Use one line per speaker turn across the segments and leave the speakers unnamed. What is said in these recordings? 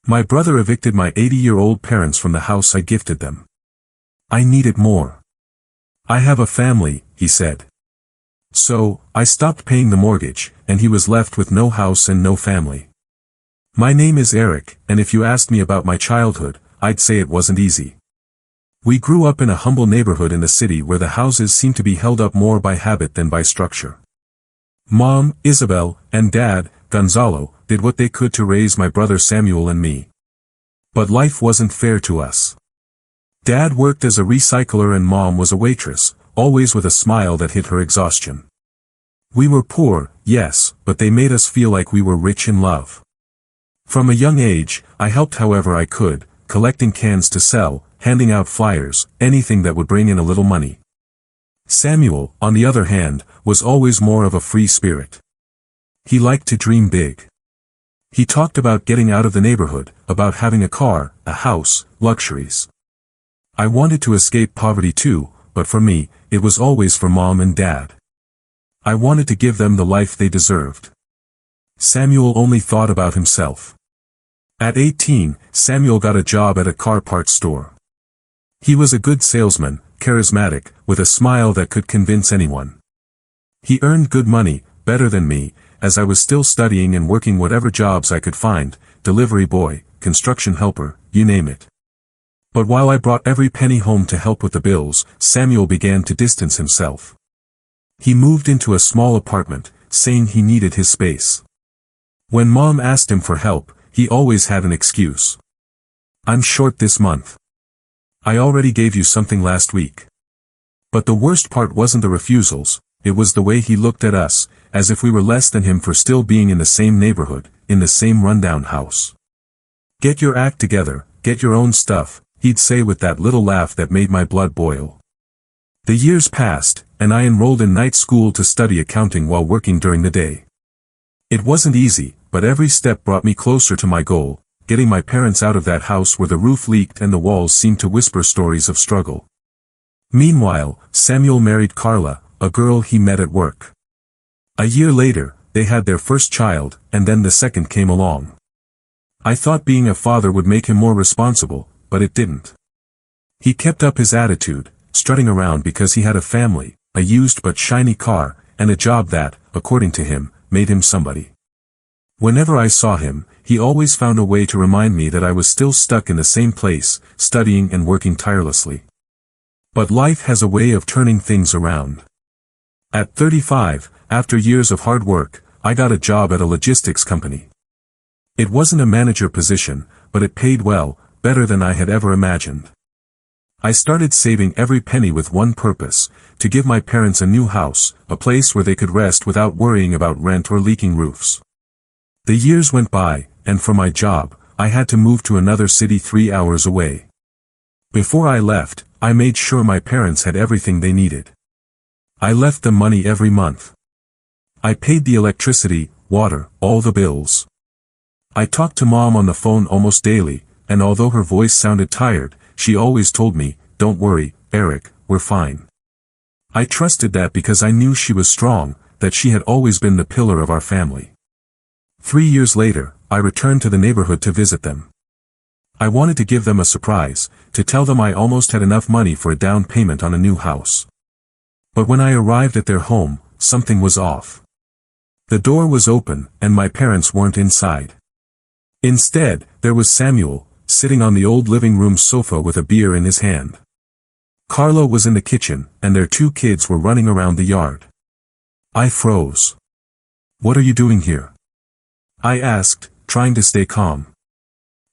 My brother evicted my 80-year-old parents from the house I gifted them. I needed more. I have a family, he said. So, I stopped paying the mortgage, and he was left with no house and no family. My name is Eric, and if you asked me about my childhood, I'd say it wasn't easy. We grew up in a humble neighborhood in the city where the houses seemed to be held up more by habit than by structure. Mom, Isabel, and Dad, Gonzalo, did what they could to raise my brother Samuel and me. But life wasn't fair to us. Dad worked as a recycler and Mom was a waitress, always with a smile that hid her exhaustion. We were poor, yes, but they made us feel like we were rich in love. From a young age, I helped however I could, collecting cans to sell, handing out flyers, anything that would bring in a little money. Samuel, on the other hand, was always more of a free spirit. He liked to dream big. He talked about getting out of the neighborhood, about having a car, a house, luxuries. I wanted to escape poverty too, but for me, it was always for Mom and Dad. I wanted to give them the life they deserved. Samuel only thought about himself. At 18, Samuel got a job at a car parts store. He was a good salesman, charismatic, with a smile that could convince anyone. He earned good money, better than me, as I was still studying and working whatever jobs I could find, delivery boy, construction helper, you name it. But while I brought every penny home to help with the bills, Samuel began to distance himself. He moved into a small apartment, saying he needed his space. When Mom asked him for help, he always had an excuse. I'm short this month. I already gave you something last week. But the worst part wasn't the refusals, it was the way he looked at us, as if we were less than him for still being in the same neighborhood, in the same rundown house. Get your act together, get your own stuff, he'd say with that little laugh that made my blood boil. The years passed, and I enrolled in night school to study accounting while working during the day. It wasn't easy, but every step brought me closer to my goal, getting my parents out of that house where the roof leaked and the walls seemed to whisper stories of struggle. Meanwhile, Samuel married Carla, a girl he met at work. A year later, they had their first child, and then the second came along. I thought being a father would make him more responsible, but it didn't. He kept up his attitude, strutting around because he had a family, a used but shiny car, and a job that, according to him, made him somebody. Whenever I saw him, he always found a way to remind me that I was still stuck in the same place, studying and working tirelessly. But life has a way of turning things around. At 35, after years of hard work, I got a job at a logistics company. It wasn't a manager position, but it paid well, better than I had ever imagined. I started saving every penny with one purpose, to give my parents a new house, a place where they could rest without worrying about rent or leaking roofs. The years went by, and for my job, I had to move to another city 3 hours away. Before I left, I made sure my parents had everything they needed. I left them money every month. I paid the electricity, water, all the bills. I talked to Mom on the phone almost daily, and although her voice sounded tired, she always told me, "Don't worry, Eric, we're fine." I trusted that because I knew she was strong, that she had always been the pillar of our family. 3 years later, I returned to the neighborhood to visit them. I wanted to give them a surprise, to tell them I almost had enough money for a down payment on a new house. But when I arrived at their home, something was off. The door was open, and my parents weren't inside. Instead, there was Samuel, sitting on the old living room sofa with a beer in his hand. Carla was in the kitchen, and their 2 kids were running around the yard. I froze. "What are you doing here?" I asked, trying to stay calm.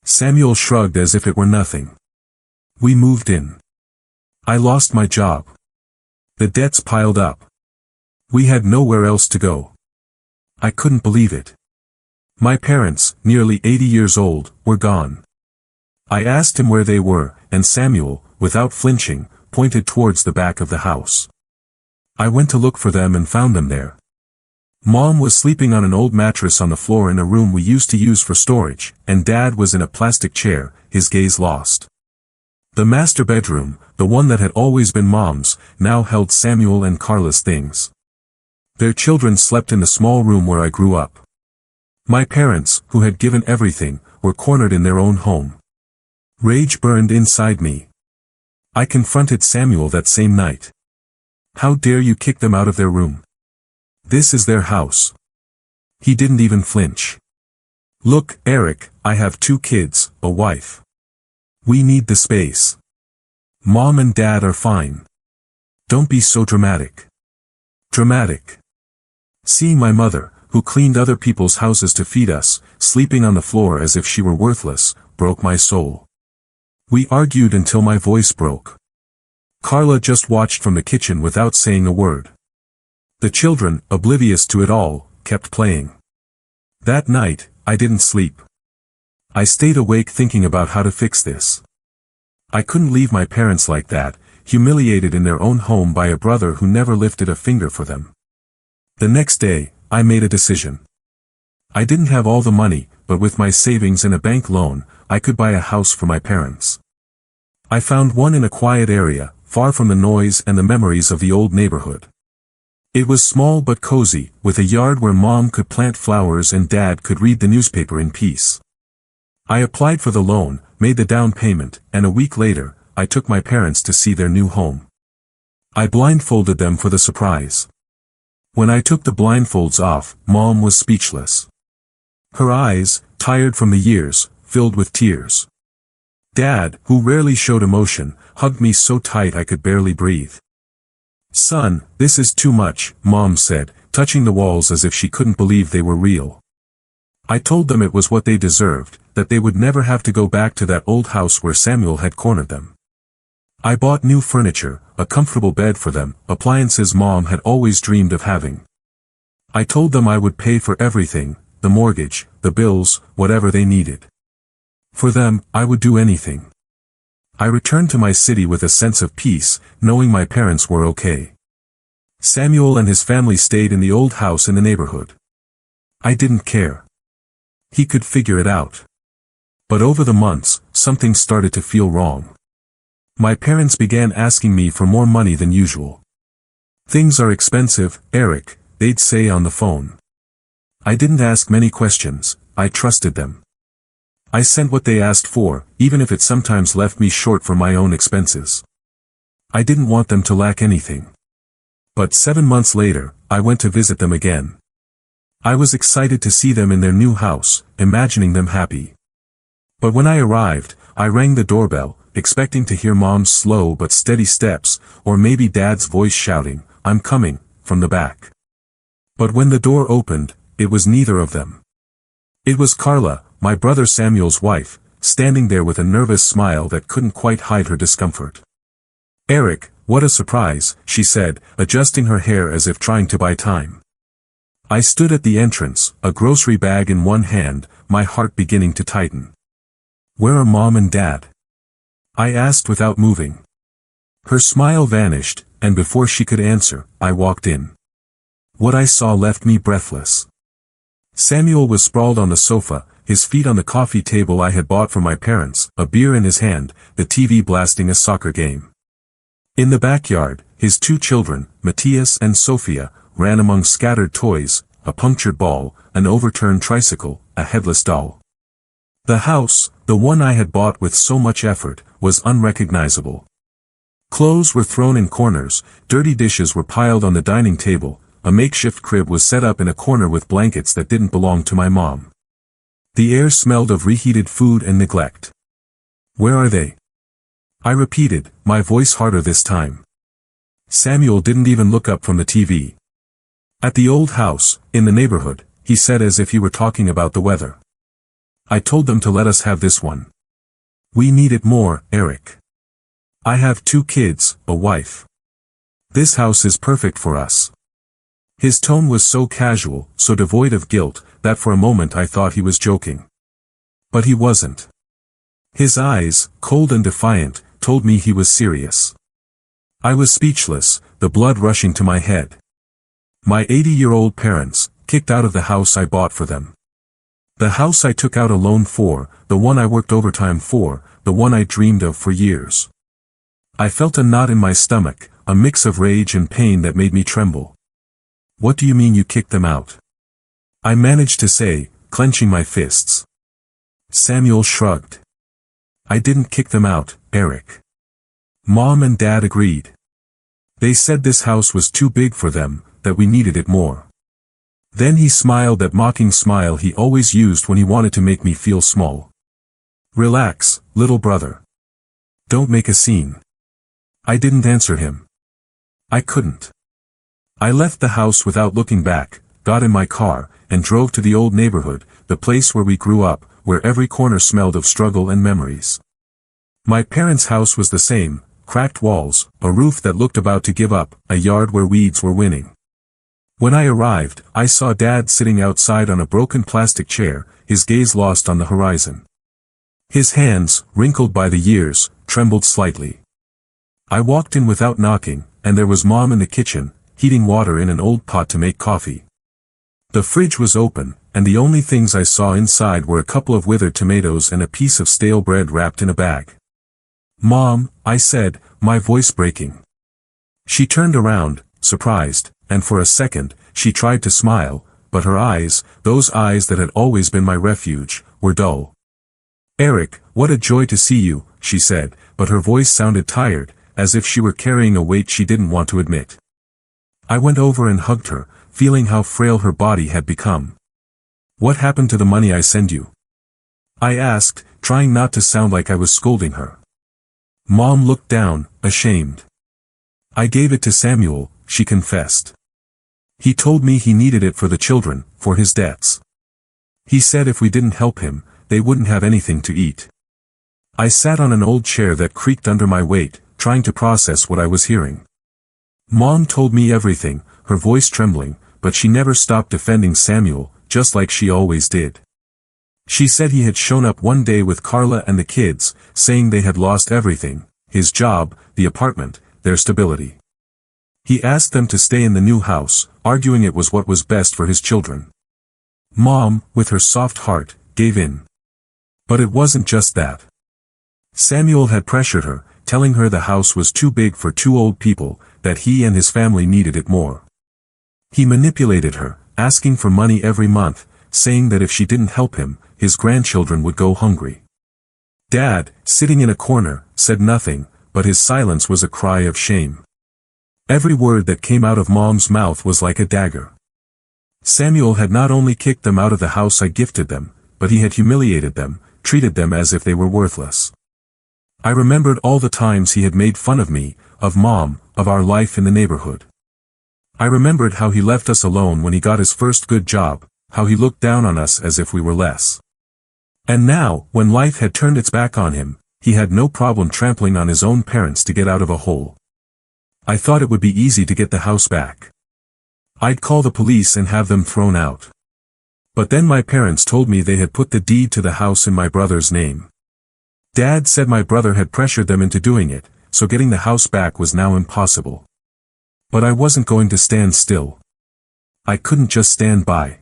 Samuel shrugged as if it were nothing. "We moved in. I lost my job. The debts piled up. We had nowhere else to go." I couldn't believe it. My parents, nearly 80 years old, were gone. I asked him where they were, and Samuel, without flinching, pointed towards the back of the house. I went to look for them and found them there. Mom was sleeping on an old mattress on the floor in a room we used to use for storage, and Dad was in a plastic chair, his gaze lost. The master bedroom, the one that had always been Mom's, now held Samuel and Carla's things. Their children slept in the small room where I grew up. My parents, who had given everything, were cornered in their own home. Rage burned inside me. I confronted Samuel that same night. How dare you kick them out of their room? This is their house. He didn't even flinch. Look, Eric, I have 2 kids, a wife. We need the space. Mom and Dad are fine. Don't be so dramatic. Dramatic. Seeing my mother, who cleaned other people's houses to feed us, sleeping on the floor as if she were worthless, broke my soul. We argued until my voice broke. Carla just watched from the kitchen without saying a word. The children, oblivious to it all, kept playing. That night, I didn't sleep. I stayed awake thinking about how to fix this. I couldn't leave my parents like that, humiliated in their own home by a brother who never lifted a finger for them. The next day, I made a decision. I didn't have all the money, but with my savings and a bank loan, I could buy a house for my parents. I found one in a quiet area, far from the noise and the memories of the old neighborhood. It was small but cozy, with a yard where Mom could plant flowers and Dad could read the newspaper in peace. I applied for the loan, made the down payment, and a week later, I took my parents to see their new home. I blindfolded them for the surprise. When I took the blindfolds off, Mom was speechless. Her eyes, tired from the years, filled with tears. Dad, who rarely showed emotion, hugged me so tight I could barely breathe. Son, this is too much, Mom said, touching the walls as if she couldn't believe they were real. I told them it was what they deserved, that they would never have to go back to that old house where Samuel had cornered them. I bought new furniture, a comfortable bed for them, appliances Mom had always dreamed of having. I told them I would pay for everything, the mortgage, the bills, whatever they needed. For them, I would do anything. I returned to my city with a sense of peace, knowing my parents were okay. Samuel and his family stayed in the old house in the neighborhood. I didn't care. He could figure it out. But over the months, something started to feel wrong. My parents began asking me for more money than usual. Things are expensive, Eric, they'd say on the phone. I didn't ask many questions, I trusted them. I sent what they asked for, even if it sometimes left me short for my own expenses. I didn't want them to lack anything. But 7 months later, I went to visit them again. I was excited to see them in their new house, imagining them happy. But when I arrived, I rang the doorbell, expecting to hear Mom's slow but steady steps, or maybe Dad's voice shouting, "I'm coming," from the back. But when the door opened, it was neither of them. It was Carla, my brother Samuel's wife, standing there with a nervous smile that couldn't quite hide her discomfort. "Eric, what a surprise," she said, adjusting her hair as if trying to buy time. I stood at the entrance, a grocery bag in one hand, my heart beginning to tighten. "Where are Mom and Dad?" I asked without moving. Her smile vanished, and before she could answer, I walked in. What I saw left me breathless. Samuel was sprawled on the sofa, his feet on the coffee table I had bought for my parents, a beer in his hand, the TV blasting a soccer game. In the backyard, his 2 children, Matthias and Sophia, ran among scattered toys, a punctured ball, an overturned tricycle, a headless doll. The house, the one I had bought with so much effort, was unrecognizable. Clothes were thrown in corners, dirty dishes were piled on the dining table, a makeshift crib was set up in a corner with blankets that didn't belong to my mom. The air smelled of reheated food and neglect. "Where are they?" I repeated, my voice harder this time. Samuel didn't even look up from the TV. "At the old house, in the neighborhood," he said as if he were talking about the weather. "I told them to let us have this one. We need it more, Eric. I have 2 kids, a wife. This house is perfect for us." His tone was so casual, so devoid of guilt, that for a moment I thought he was joking. But he wasn't. His eyes, cold and defiant, told me he was serious. I was speechless, the blood rushing to my head. My 80-year-old parents, kicked out of the house I bought for them. The house I took out a loan for, the one I worked overtime for, the one I dreamed of for years. I felt a knot in my stomach, a mix of rage and pain that made me tremble. "What do you mean you kicked them out?" I managed to say, clenching my fists. Samuel shrugged. I didn't kick them out, Eric. Mom and Dad agreed. They said this house was too big for them, that we needed it more. Then he smiled that mocking smile he always used when he wanted to make me feel small. Relax, little brother. Don't make a scene. I didn't answer him. I couldn't. I left the house without looking back, got in my car, and drove to the old neighborhood, the place where we grew up, where every corner smelled of struggle and memories. My parents' house was the same, cracked walls, a roof that looked about to give up, a yard where weeds were winning. When I arrived, I saw Dad sitting outside on a broken plastic chair, his gaze lost on the horizon. His hands, wrinkled by the years, trembled slightly. I walked in without knocking, and there was Mom in the kitchen, heating water in an old pot to make coffee. The fridge was open, and the only things I saw inside were a couple of withered tomatoes and a piece of stale bread wrapped in a bag. Mom, I said, my voice breaking. She turned around, surprised, and for a second, she tried to smile, but her eyes, those eyes that had always been my refuge, were dull. Eric, what a joy to see you, she said, but her voice sounded tired, as if she were carrying a weight she didn't want to admit. I went over and hugged her, feeling how frail her body had become. What happened to the money I send you? I asked, trying not to sound like I was scolding her. Mom looked down, ashamed. I gave it to Samuel, she confessed. He told me he needed it for the children, for his debts. He said if we didn't help him, they wouldn't have anything to eat. I sat on an old chair that creaked under my weight, trying to process what I was hearing. Mom told me everything, her voice trembling, but she never stopped defending Samuel, just like she always did. She said he had shown up one day with Carla and the kids, saying they had lost everything, his job, the apartment, their stability. He asked them to stay in the new house, arguing it was what was best for his children. Mom, with her soft heart, gave in. But it wasn't just that. Samuel had pressured her, telling her the house was too big for two old people, that he and his family needed it more. He manipulated her, asking for money every month, saying that if she didn't help him, his grandchildren would go hungry. Dad, sitting in a corner, said nothing, but his silence was a cry of shame. Every word that came out of Mom's mouth was like a dagger. Samuel had not only kicked them out of the house I gifted them, but he had humiliated them, treated them as if they were worthless. I remembered all the times he had made fun of me, of Mom, of our life in the neighborhood. I remembered how he left us alone when he got his first good job, how he looked down on us as if we were less. And now, when life had turned its back on him, he had no problem trampling on his own parents to get out of a hole. I thought it would be easy to get the house back. I'd call the police and have them thrown out. But then my parents told me they had put the deed to the house in my brother's name. Dad said my brother had pressured them into doing it, so getting the house back was now impossible. But I wasn't going to stand still. I couldn't just stand by.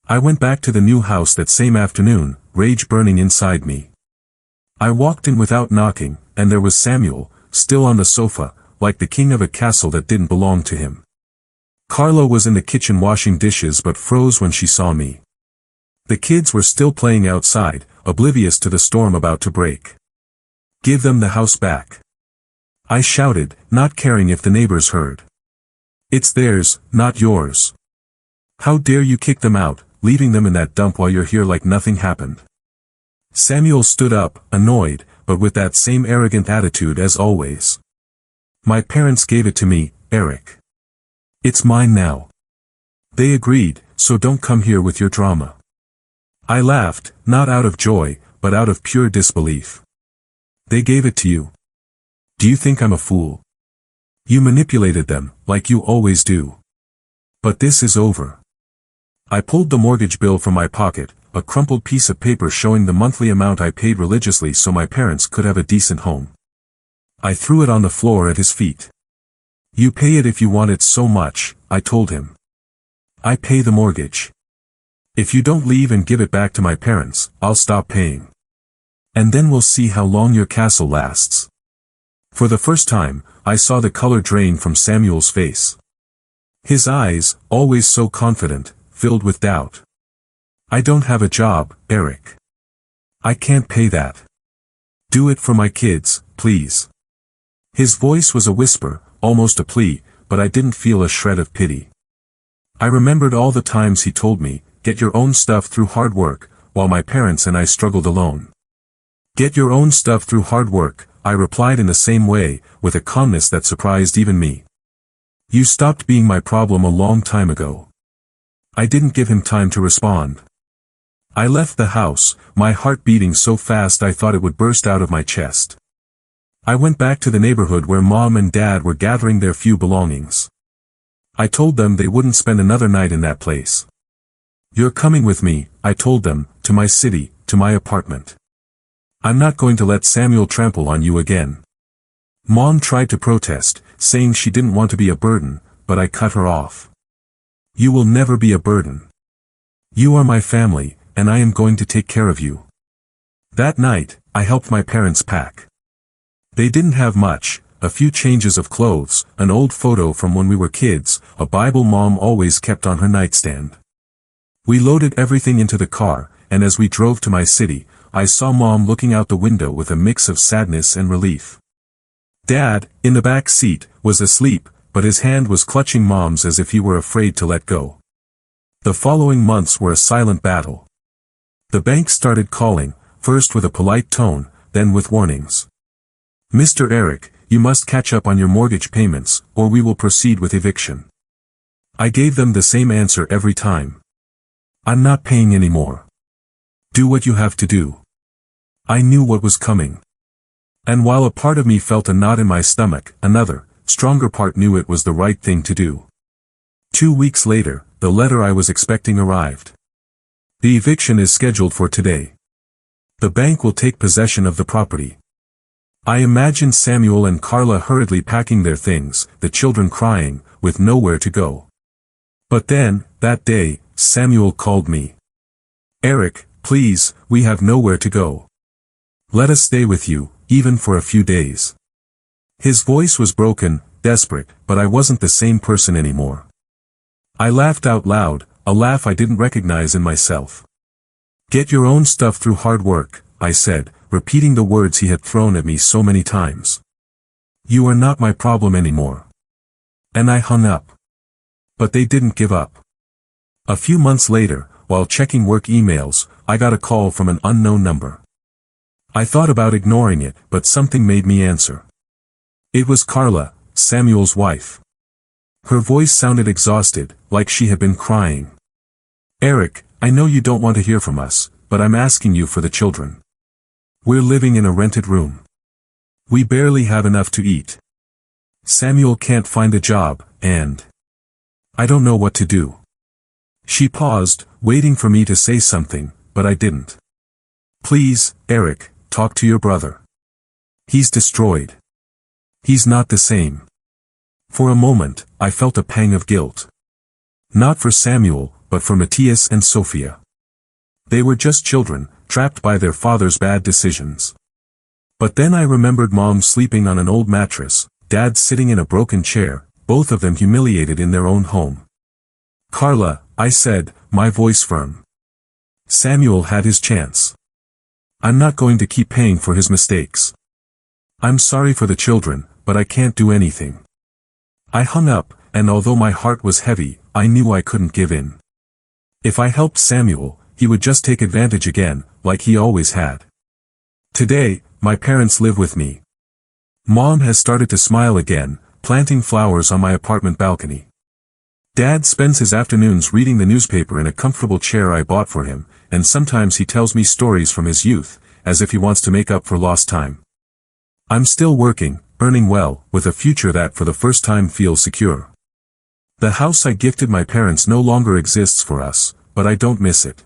I went back to the new house that same afternoon, rage burning inside me. I walked in without knocking, and there was Samuel, still on the sofa, like the king of a castle that didn't belong to him. Carla was in the kitchen washing dishes but froze when she saw me. The kids were still playing outside, oblivious to the storm about to break. Give them the house back. I shouted, not caring if the neighbors heard. It's theirs, not yours. How dare you kick them out, leaving them in that dump while you're here like nothing happened. Samuel stood up, annoyed, but with that same arrogant attitude as always. My parents gave it to me, Eric. It's mine now. They agreed, so don't come here with your drama. I laughed, not out of joy, but out of pure disbelief. They gave it to you. Do you think I'm a fool? You manipulated them, like you always do. But this is over. I pulled the mortgage bill from my pocket, a crumpled piece of paper showing the monthly amount I paid religiously so my parents could have a decent home. I threw it on the floor at his feet. You pay it if you want it so much, I told him. I pay the mortgage. If you don't leave and give it back to my parents, I'll stop paying. And then we'll see how long your castle lasts. For the first time, I saw the color drain from Samuel's face. His eyes, always so confident, filled with doubt. I don't have a job, Eric. I can't pay that. Do it for my kids, please. His voice was a whisper, almost a plea, but I didn't feel a shred of pity. I remembered all the times he told me, get your own stuff through hard work, while my parents and I struggled alone. Get your own stuff through hard work, I replied in the same way, with a calmness that surprised even me. You stopped being my problem a long time ago. I didn't give him time to respond. I left the house, my heart beating so fast I thought it would burst out of my chest. I went back to the neighborhood where Mom and Dad were gathering their few belongings. I told them they wouldn't spend another night in that place. You're coming with me, I told them, to my city, to my apartment. I'm not going to let Samuel trample on you again. Mom tried to protest, saying she didn't want to be a burden, but I cut her off. You will never be a burden. You are my family, and I am going to take care of you. That night, I helped my parents pack. They didn't have much, a few changes of clothes, an old photo from when we were kids, a Bible Mom always kept on her nightstand. We loaded everything into the car, and as we drove to my city, I saw Mom looking out the window with a mix of sadness and relief. Dad, in the back seat, was asleep, but his hand was clutching Mom's as if he were afraid to let go. The following months were a silent battle. The bank started calling, first with a polite tone, then with warnings. Mr. Eric, you must catch up on your mortgage payments, or we will proceed with eviction. I gave them the same answer every time. I'm not paying anymore. Do what you have to do. I knew what was coming. And while a part of me felt a knot in my stomach, another, stronger part knew it was the right thing to do. 2 weeks later, the letter I was expecting arrived. The eviction is scheduled for today. The bank will take possession of the property. I imagined Samuel and Carla hurriedly packing their things, the children crying, with nowhere to go. But then, that day, Samuel called me. Eric, please, we have nowhere to go. Let us stay with you, even for a few days. His voice was broken, desperate, but I wasn't the same person anymore. I laughed out loud, a laugh I didn't recognize in myself. Get your own stuff through hard work, I said, repeating the words he had thrown at me so many times. You are not my problem anymore. And I hung up. But they didn't give up. A few months later, while checking work emails, I got a call from an unknown number. I thought about ignoring it, but something made me answer. It was Carla, Samuel's wife. Her voice sounded exhausted, like she had been crying. Eric, I know you don't want to hear from us, but I'm asking you for the children. We're living in a rented room. We barely have enough to eat. Samuel can't find a job, and I don't know what to do. She paused, waiting for me to say something, but I didn't. Please, Eric, talk to your brother. He's destroyed. He's not the same. For a moment, I felt a pang of guilt. Not for Samuel, but for Matthias and Sophia. They were just children, trapped by their father's bad decisions. But then I remembered Mom sleeping on an old mattress, Dad sitting in a broken chair, both of them humiliated in their own home. Carla, I said, my voice firm. Samuel had his chance. I'm not going to keep paying for his mistakes. I'm sorry for the children, but I can't do anything. I hung up, and although my heart was heavy, I knew I couldn't give in. If I helped Samuel, he would just take advantage again, like he always had. Today, my parents live with me. Mom has started to smile again, planting flowers on my apartment balcony. Dad spends his afternoons reading the newspaper in a comfortable chair I bought for him, and sometimes he tells me stories from his youth, as if he wants to make up for lost time. I'm still working, earning well, with a future that for the first time feels secure. The house I gifted my parents no longer exists for us, but I don't miss it.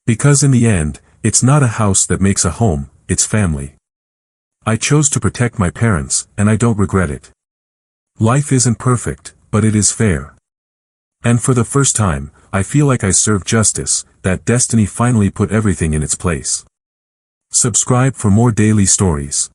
Because in the end, it's not a house that makes a home, it's family. I chose to protect my parents, and I don't regret it. Life isn't perfect, but it is fair. And for the first time, I feel like I served justice, that destiny finally put everything in its place. Subscribe for more daily stories.